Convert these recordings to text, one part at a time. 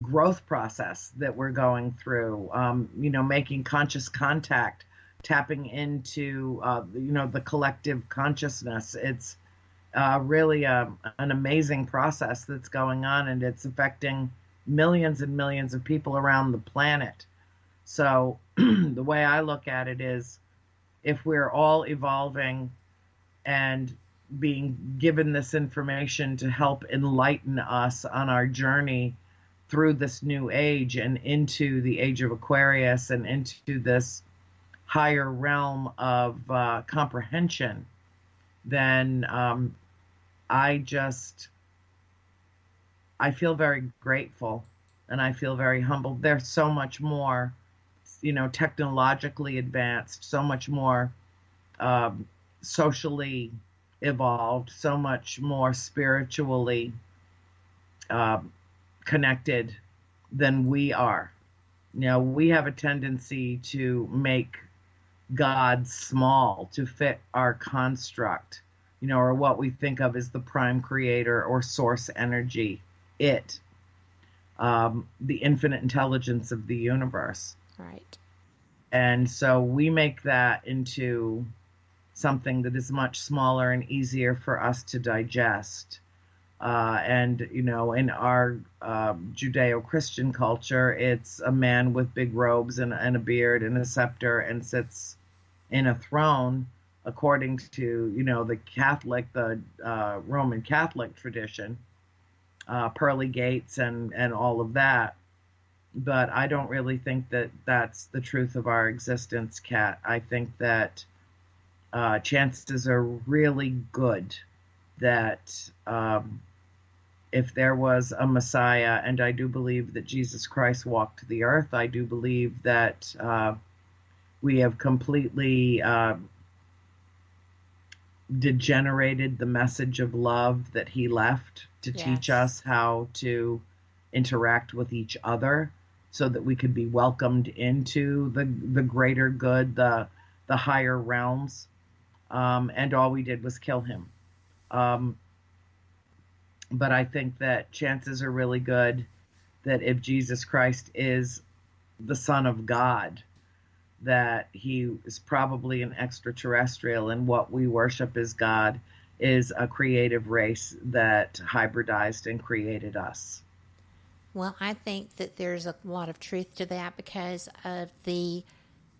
growth process that we're going through, making conscious contact, tapping into, the collective consciousness. It's really an amazing process that's going on, and it's affecting millions and millions of people around the planet. So the way I look at it is, if we're all evolving and being given this information to help enlighten us on our journey through this new age and into the age of Aquarius and into this higher realm of comprehension, then I feel very grateful, and I feel very humbled. There's so much more, technologically advanced, so much more socially evolved, so much more spiritually connected than we are. We have a tendency to make God small to fit our construct, or what we think of as the prime creator or source energy, the infinite intelligence of the universe. Right. And so we make that into something that is much smaller and easier for us to digest. In our Judeo-Christian culture, it's a man with big robes and a beard and a scepter and sits in a throne, according to, the Roman Catholic tradition, pearly gates and all of that. But I don't really think that that's the truth of our existence, Kat. I think that chances are really good that if there was a Messiah, and I do believe that Jesus Christ walked the earth, I do believe that we have completely degenerated the message of love that he left to teach us how to interact with each other, so that we could be welcomed into the greater good, the higher realms. And all we did was kill him. But I think that chances are really good that if Jesus Christ is the Son of God, that he is probably an extraterrestrial, and what we worship as God is a creative race that hybridized and created us. Well, I think that there's a lot of truth to that because of the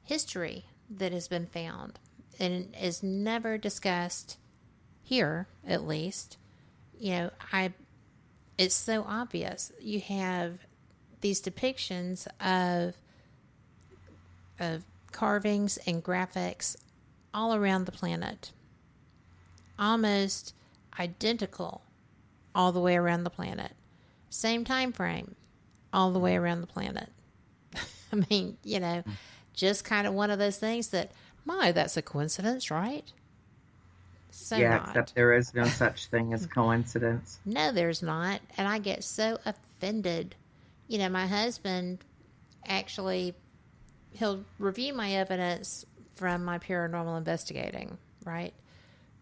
history that has been found and is never discussed here, at least. It's so obvious. You have these depictions of carvings and graphics all around the planet, almost identical all the way around the planet. Same time frame, all the way around the planet. I mean, just kind of one of those things that, that's a coincidence, right? So not. Except there is no such thing as coincidence. No, there's not. And I get so offended. My husband actually, he'll review my evidence from my paranormal investigating, right?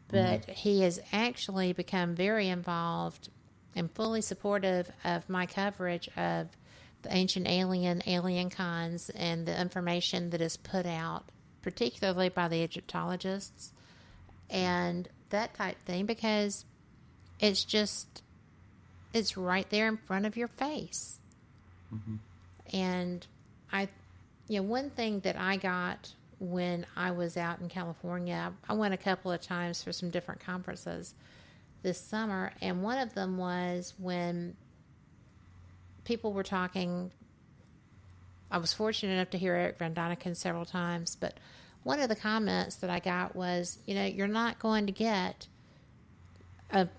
But he has actually become very involved and fully supportive of my coverage of the ancient alien cons, and the information that is put out, particularly by the Egyptologists and that type thing, because it's right there in front of your face. Mm-hmm. And one thing that I got when I was out in California, I went a couple of times for some different conferences this summer, and one of them was when people were talking. I was fortunate enough to hear Eric Van Daniken several times, but one of the comments that I got was, you're not going to get a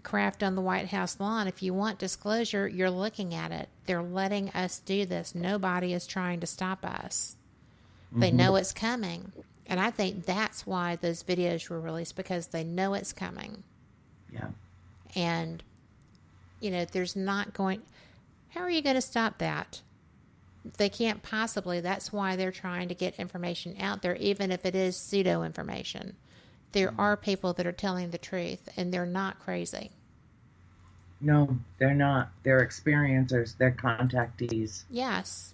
craft on the White House lawn. If you want disclosure, you're looking at it. They're letting us do this. Nobody is trying to stop us. Mm-hmm. They know it's coming. And I think that's why those videos were released, because they know it's coming. Yeah. And, there's not going... How are you going to stop that? They can't possibly. That's why they're trying to get information out there, even if it is pseudo information. There are people that are telling the truth, and they're not crazy. No, they're not. They're experiencers. They're contactees. Yes.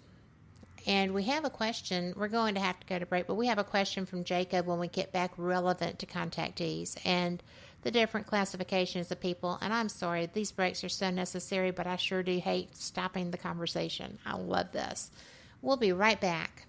And we have a question. We're going to have to go to break, but we have a question from Jacob when we get back relevant to contactees and the different classifications of people. And I'm sorry, these breaks are so necessary, but I sure do hate stopping the conversation. I love this. We'll be right back.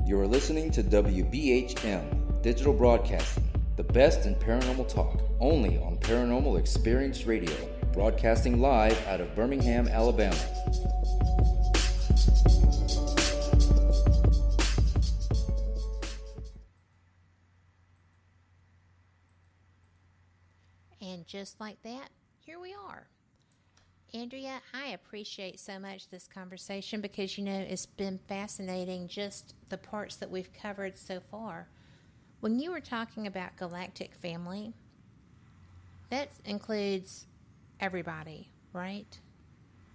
You're listening to WBHM Digital Broadcasting, the best in paranormal talk, only on Paranormal Experience Radio, broadcasting live out of Birmingham, Alabama. And just like that, here we are. Andrea, I appreciate so much this conversation because, it's been fascinating just the parts that we've covered so far. When you were talking about galactic family, that includes everybody, right?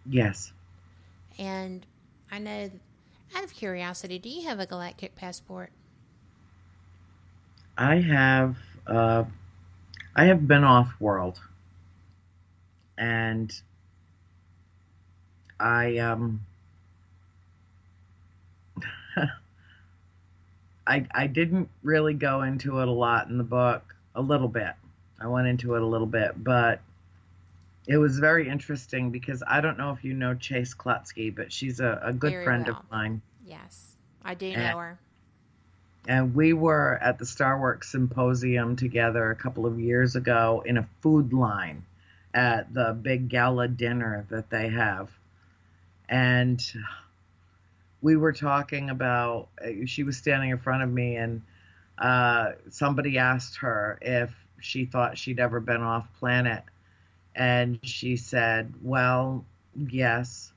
Yes. And I know, out of curiosity, do you have a galactic passport? I have I have been off world, and I I didn't really go into it a lot in the book. A little bit. I went into it a little bit, but it was very interesting because I don't know if you know Chase Klutsky, but she's a good Very friend of well. mine. Yes, I do And know her. and we were at the Star Works Symposium together a couple of years ago in a food line at the big gala dinner that they have. And we were talking about, she was standing in front of me, and somebody asked her if she thought she'd ever been off planet. And she said, well, yes.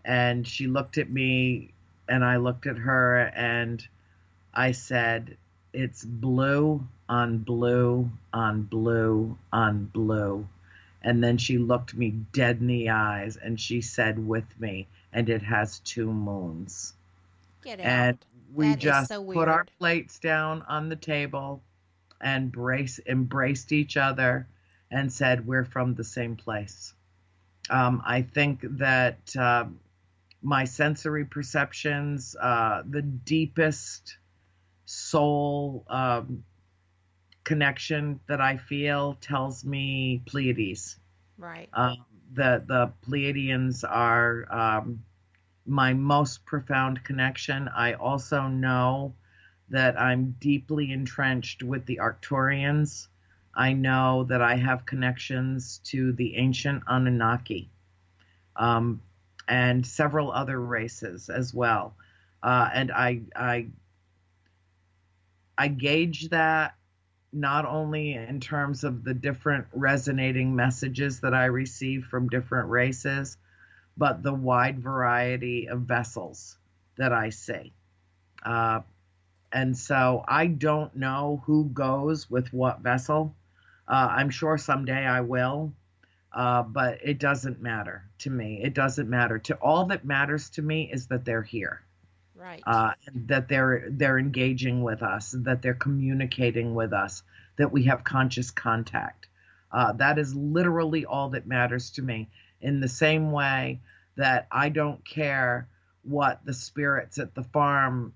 And she looked at me, and I looked at her, and I said, it's blue on blue on blue on blue. And then she looked me dead in the eyes and she said with me, and it has two moons. Get And out. we That is just so put our weird. plates down on the table and embraced each other and said, we're from the same place. I think that my sensory perceptions, the deepest soul connection that I feel tells me Pleiades. Right. The Pleiadians are my most profound connection. I also know that I'm deeply entrenched with the Arcturians. I know that I have connections to the ancient Anunnaki, um, and several other races as well. And I gauge that not only in terms of the different resonating messages that I receive from different races, but the wide variety of vessels that I see. Uh, and so I don't know who goes with what vessel. I'm sure someday I will, but it doesn't matter to me. It doesn't matter. To all that matters to me is that they're here, Right. and that they're engaging with us, that they're communicating with us, that we have conscious contact. That is literally all that matters to me. In the same way that I don't care what the spirits at the farm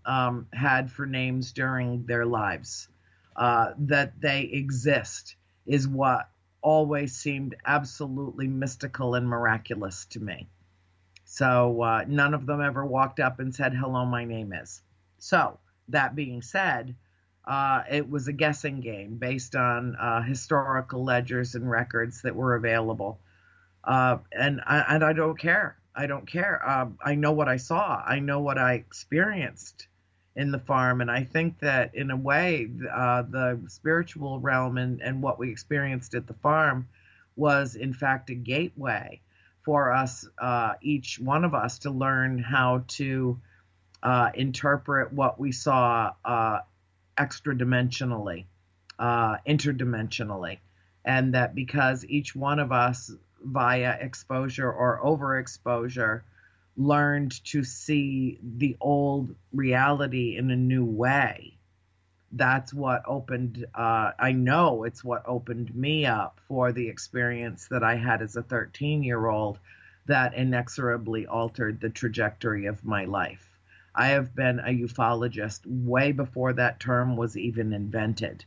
had for names during their lives, that they exist is what always seemed absolutely mystical and miraculous to me. So none of them ever walked up and said, hello, my name is. So that being said, it was a guessing game based on historical ledgers and records that were available. And I don't care. I don't care. I know what I saw. I know what I experienced in the farm. And I think that in a way, the spiritual realm and what we experienced at the farm was in fact a gateway for us, each one of us, to learn how to interpret what we saw extra dimensionally, interdimensionally. And that because each one of us, via exposure or overexposure, learned to see the old reality in a new way. That's what opened, I know it's what opened me up for the experience that I had as a 13-year-old that inexorably altered the trajectory of my life. I have been a ufologist way before that term was even invented,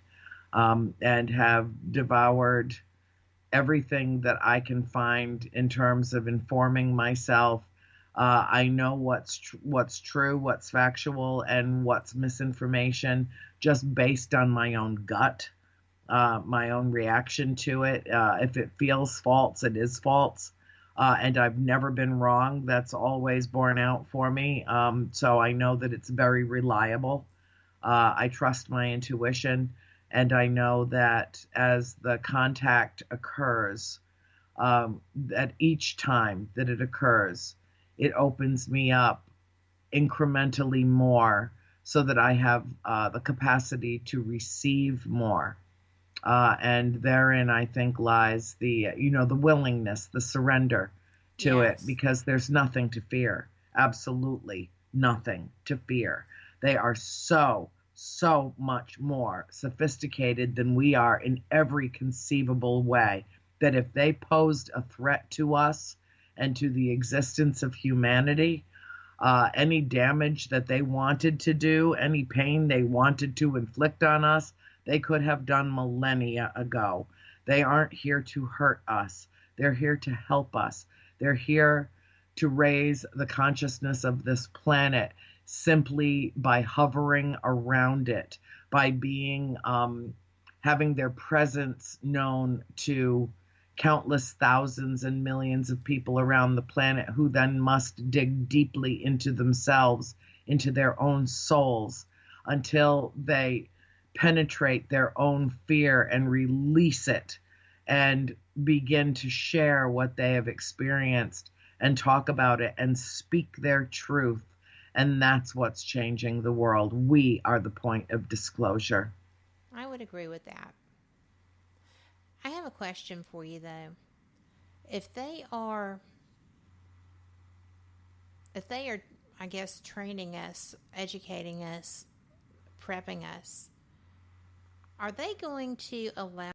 and have devoured everything that I can find in terms of informing myself. I know what's true, what's factual, and what's misinformation, just based on my own gut, my own reaction to it. If it feels false, it is false. And I've never been wrong. That's always borne out for me. So I know that it's very reliable. I trust my intuition. And I know that as the contact occurs, at each time that it occurs, it opens me up incrementally more so that I have the capacity to receive more. And therein, I think, lies the willingness, the surrender to it, Yes. because there's nothing to fear. Absolutely nothing to fear. They are so much more sophisticated than we are in every conceivable way, that if they posed a threat to us and to the existence of humanity, any damage that they wanted to do, any pain they wanted to inflict on us, they could have done millennia ago. They aren't here to hurt us. They're here to help us. They're here to raise the consciousness of this planet simply by hovering around it, by being, having their presence known to countless thousands and millions of people around the planet, who then must dig deeply into themselves, into their own souls, until they penetrate their own fear and release it and begin to share what they have experienced and talk about it and speak their truth. And that's what's changing the world. We are the point of disclosure. I would agree with that. I have a question for you though. If they are if they are I guess, training us, educating us, prepping us, are they going to allow